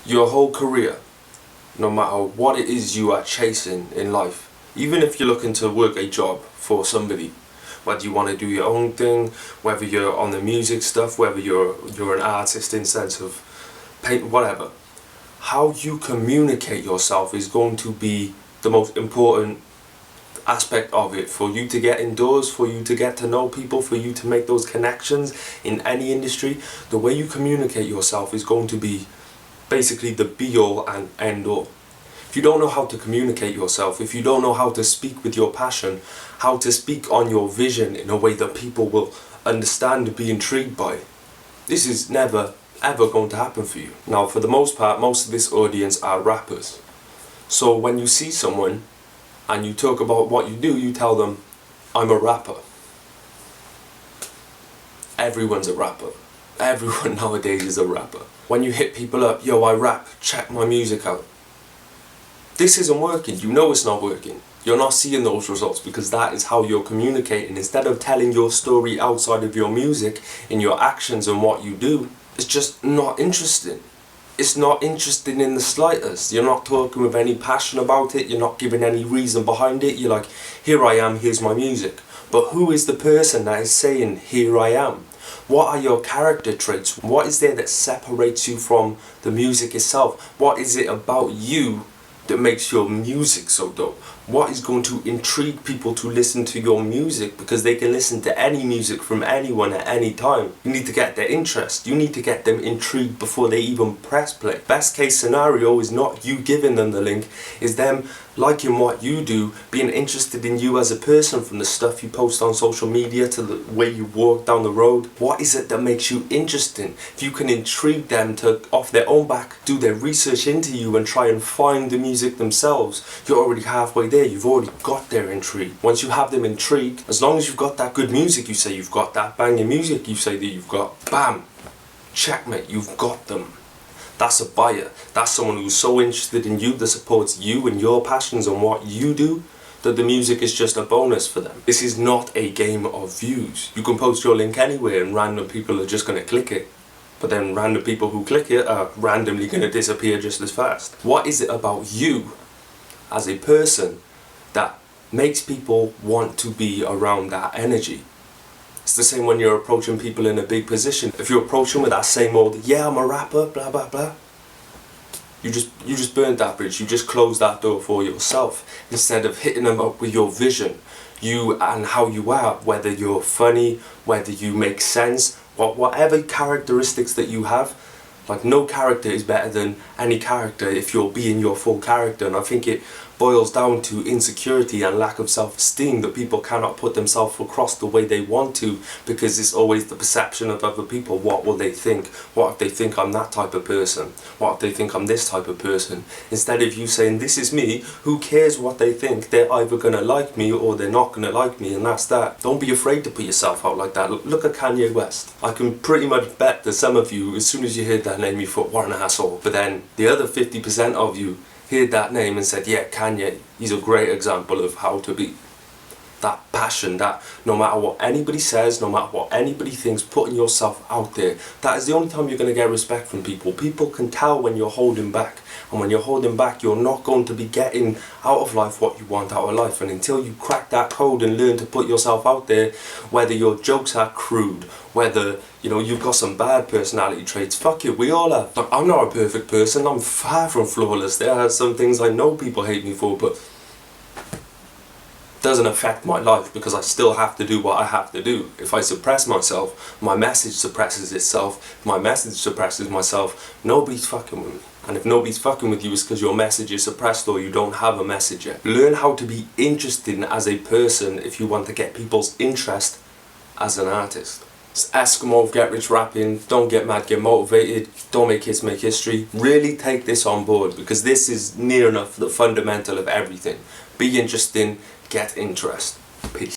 your whole career, no matter what it is you are chasing in life, even if you're looking to work a job for somebody, whether you want to do your own thing, whether you're on the music stuff, whether you're an artist in sense of paint, whatever, how you communicate yourself is going to be the most important aspect of it for you to get indoors, for you to get to know people, for you to make those connections in any industry. The way you communicate yourself is going to be basically the be-all and end-all. If you don't know how to communicate yourself, if you don't know how to speak with your passion, how to speak on your vision in a way that people will understand and be intrigued by, this is never ever going to happen for you. Now, for the most part, most of this audience are rappers. So when you see someone and you talk about what you do, you tell them, I'm a rapper. Everyone's a rapper. Everyone nowadays is a rapper. When you hit people up, yo, I rap, check my music out. This isn't working. You know it's not working. You're not seeing those results because that is how you're communicating. Instead of telling your story outside of your music, in your actions and what you do, it's just not interesting. It's not interesting in the slightest. You're not talking with any passion about it. You're not giving any reason behind it. You're like, here I am, here's my music. But who is the person that is saying, here I am? What are your character traits? What is there that separates you from the music itself? What is it about you that makes your music so dope? What is going to intrigue people to listen to your music? Because they can listen to any music from anyone at any time. You need to get their interest. You need to get them intrigued before they even press play. Best case scenario is not you giving them the link, is them liking what you do, being interested in you as a person, from the stuff you post on social media to the way you walk down the road. What is it that makes you interesting? If you can intrigue them to, off their own back, do their research into you and try and find the music themselves, you're already halfway there. You've already got their intrigue. Once you have them intrigued, as long as you've got that good music you say you've got, that banging music you say that you've got, bam, checkmate, you've got them. That's a buyer. That's someone who's so interested in you, that supports you and your passions and what you do, that the music is just a bonus for them. This is not a game of views. You can post your link anywhere and random people are just going to click it. But then random people who click it are randomly going to disappear just as fast. What is it about you as a person that makes people want to be around that energy? It's the same when you're approaching people in a big position. If you approach them with that same old, yeah, I'm a rapper, blah, blah, blah, you just burned that bridge. You just closed that door for yourself. Instead of hitting them up with your vision, you and how you are, whether you're funny, whether you make sense, whatever characteristics that you have. Like, no character is better than any character if you're being your full character. And I think it boils down to insecurity and lack of self-esteem, that people cannot put themselves across the way they want to, because it's always the perception of other people. What will they think? What if they think I'm that type of person? What if they think I'm this type of person? Instead of you saying, this is me, who cares what they think? They're either going to like me or they're not going to like me, and that's that. Don't be afraid to put yourself out like that. Look at Kanye West. I can pretty much bet that some of you, as soon as you heard that name, you thought, what an asshole. But then the other 50% of you heard that name and said, yeah, Kanye, he's a great example of how to be. That passion, that no matter what anybody says, no matter what anybody thinks, putting yourself out there, that is the only time you're going to get respect from people. People can tell when you're holding back. And when you're holding back, you're not going to be getting out of life what you want out of life. And until you crack that code and learn to put yourself out there, whether your jokes are crude, whether, you know, you've got some bad personality traits, fuck it, we all have. Like, I'm not a perfect person, I'm far from flawless. There are some things I know people hate me for, but doesn't affect my life because I still have to do what I have to do. If I suppress myself, my message suppresses itself. If my message suppresses myself, nobody's fucking with me. And if nobody's fucking with you, it's because your message is suppressed or you don't have a message yet. Learn how to be interesting as a person if you want to get people's interest as an artist. It's Esskimo of GetRichRapping. Don't get mad, get motivated. Don't make kids make history. Really take this on board, because this is near enough the fundamental of everything. Be interesting, get interest. Peace.